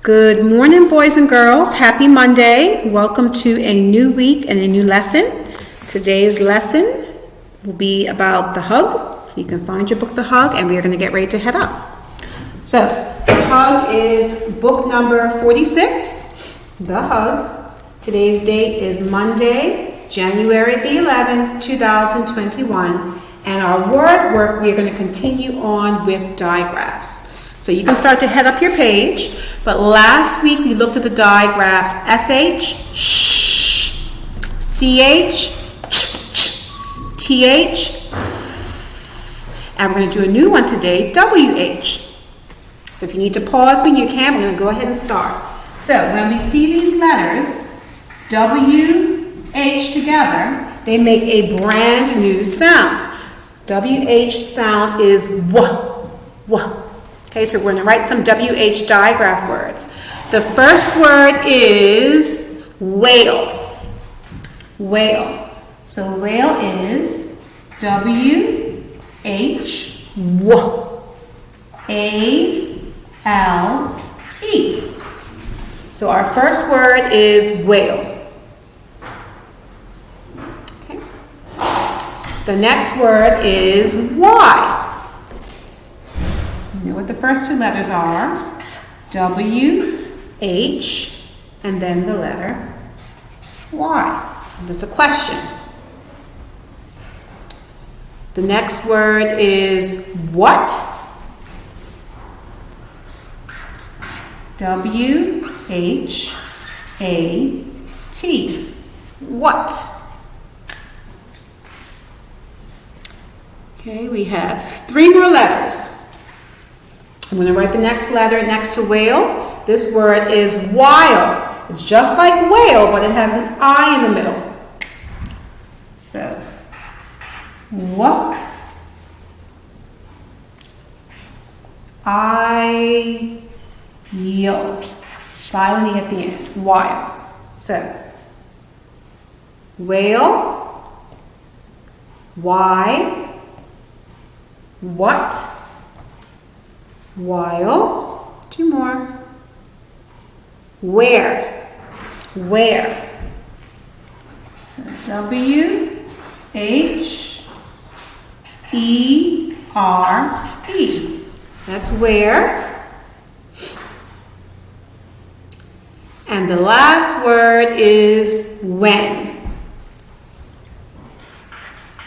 Good morning, boys and girls. Happy Monday. Welcome to a new week and a new lesson. Today's lesson will be about the hug. So you can find your book, The Hug, and we are going to get ready to head up. So, The Hug is book number 46, The Hug. Today's date is Monday, January the 11th, 2021. And our word work, we are going to continue on with digraphs. So you can start to head up your page, but last week we looked at the digraphs SH, sh, CH, ch, TH, and we're going to do a new one today, WH. So if you need to pause me, you can. We're going to go ahead and start. So when we see these letters, WH together, they make a brand new sound. WH sound is w. Okay, so we're going to write some WH digraph words. The first word is whale. Whale. So whale is W-H-W-A-L-E. So our first word is whale. Okay. The next word is Y. You know what the first two letters are. W, H, and then the letter Y. That's a question. The next word is what. W, H, A, T. What. Okay, we have three more letters. I'm going to write the next letter next to whale. This word is while. It's just like whale, but it has an I in the middle. So, what? I-yo. Silent E at the end. While. So, whale. Why. What? While. Two more. Where. Where. So W-H-E-R-E. That's where. And the last word is when.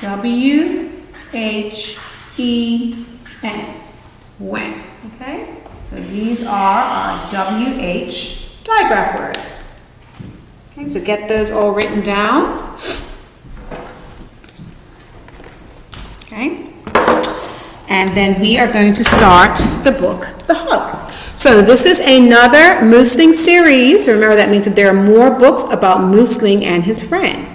W-H-E-N. When. Okay? So these are our WH digraph words. Okay, so get those all written down. Okay? And then we are going to start the book, The Hug. So this is another Moosling series. Remember, that means that there are more books about Moosling and his friend.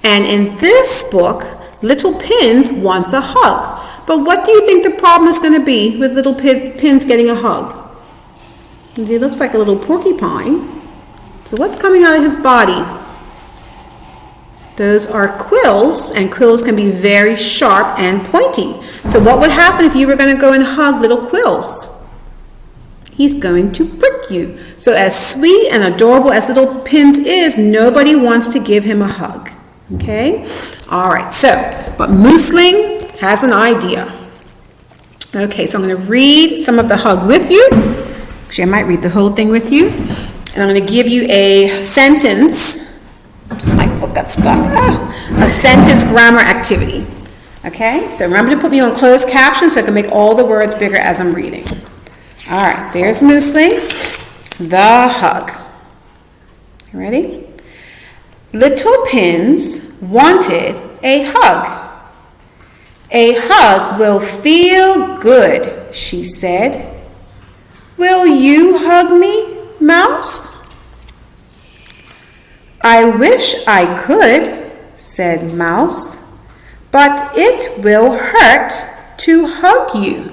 And in this book, Little Pins wants a hug. But what do you think the problem is going to be with Little Pins getting a hug? He looks like a little porcupine. So what's coming out of his body? Those are quills, and quills can be very sharp and pointy. So what would happen if you were going to go and hug little quills? He's going to prick you. So as sweet and adorable as Little Pins is, nobody wants to give him a hug. Okay? All right, but Moosling has an idea. Okay, so I'm going to read some of the hug with you. Actually, I might read the whole thing with you. And I'm going to give you a sentence. Oops, my foot got stuck. A sentence grammar activity. Okay, so remember to put me on closed caption so I can make all the words bigger as I'm reading. All right, there's Moosling. The hug. You ready? Little Pins wanted a hug. A hug will feel good, she said. Will you hug me, Mouse? I wish I could, said Mouse, but it will hurt to hug you.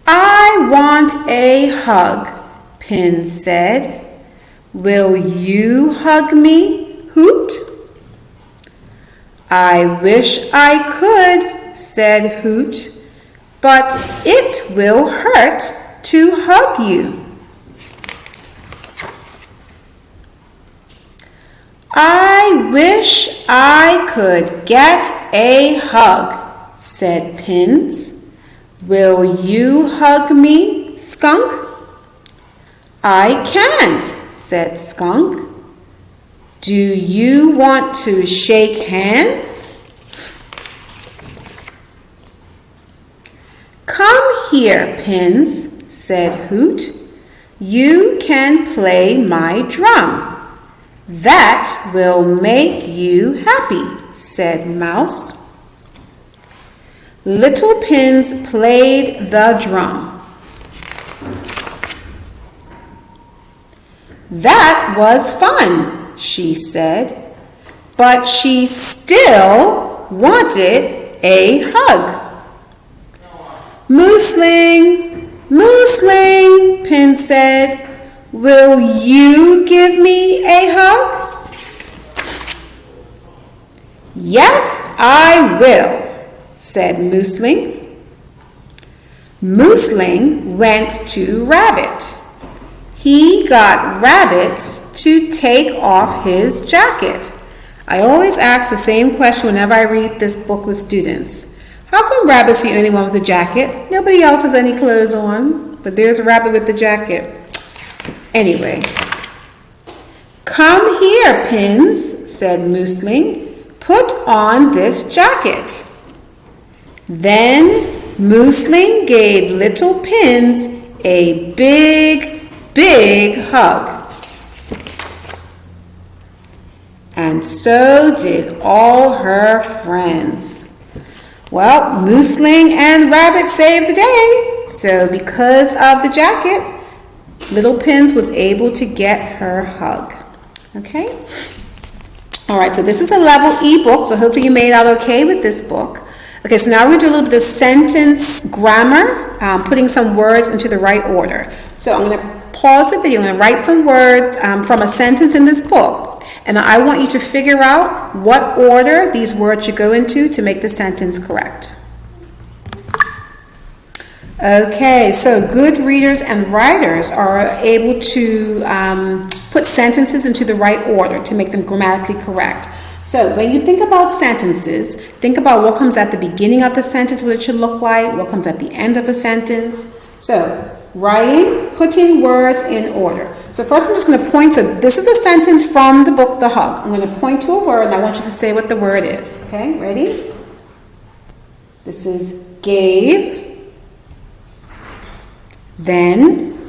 I want a hug, Pin said. Will you hug me, Hoot? I wish I could, said Hoot, but it will hurt to hug you. I wish I could get a hug, said Pins. Will you hug me, Skunk? I can't, said Skunk. Do you want to shake hands? Come here, Pins, said Hoot. You can play my drum. That will make you happy, said Mouse. Little Pins played the drum. That was fun, she said, but she still wanted a hug. Moosling, Moosling, Pin said, will you give me a hug? Yes, I will, said Moosling. Moosling went to Rabbit. He got Rabbit to take off his jacket. I always ask the same question whenever I read this book with students. How come Rabbit's the only one with a jacket? Nobody else has any clothes on, but there's a Rabbit with the jacket. Anyway, come here, Pins, said Moosling. Put on this jacket. Then Moosling gave little Pins a big hug. And so did all her friends. Well, Moosling and Rabbit saved the day. So because of the jacket, Little Pins was able to get her hug. Okay? All right, so this is a level E book, so hopefully you made out okay with this book. Okay, so now we're going to do a little bit of sentence grammar, putting some words into the right order. So I'm going to pause the video. I'm going to write some words from a sentence in this book. And I want you to figure out what order these words should go into to make the sentence correct. Okay, so good readers and writers are able to put sentences into the right order to make them grammatically correct. So when you think about sentences, think about what comes at the beginning of the sentence, what it should look like, what comes at the end of a sentence. So writing, putting words in order. So first I'm just going to point to, this is a sentence from the book, The Hug. I'm going to point to a word and I want you to say what the word is. Okay, ready? This is gave. Then,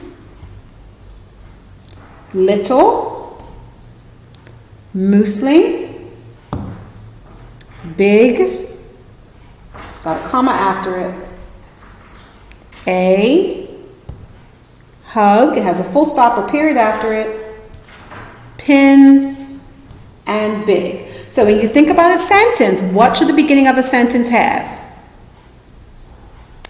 little, moosling, big, it's got a comma after it, a, hug, it has a full stop or period after it, pins, and big. So when you think about a sentence, what should the beginning of a sentence have?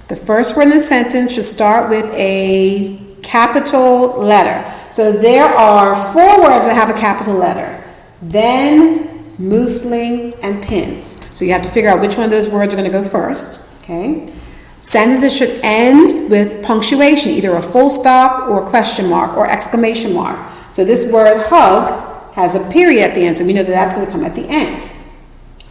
The first word in the sentence should start with a capital letter. So there are 4 words that have a capital letter. Then, moosling, and pins. So you have to figure out which one of those words are going to go first. Okay. Sentences should end with punctuation, either a full stop or a question mark or exclamation mark. So this word hug has a period at the end, so we know that that's going to come at the end.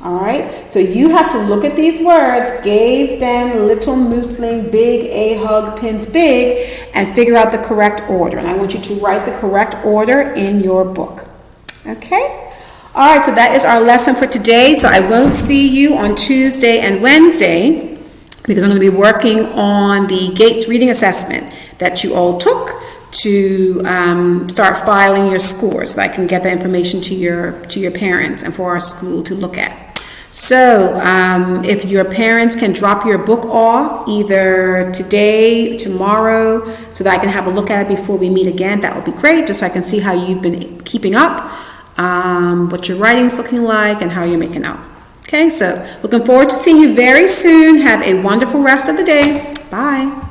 All right, so you have to look at these words, gave, then, little, moosling, big, a, hug, pins, big, and figure out the correct order. And I want you to write the correct order in your book. Okay? All right, so that is our lesson for today. So I won't see you on Tuesday and Wednesday because I'm going to be working on the Gates reading assessment that you all took to start filing your scores so I can get that information to your parents and for our school to look at. So if your parents can drop your book off either today, tomorrow, so that I can have a look at it before we meet again, that would be great, just so I can see how you've been keeping up, what your writing's looking like, and how you're making out. Okay, so looking forward to seeing you very soon. Have a wonderful rest of the day. Bye.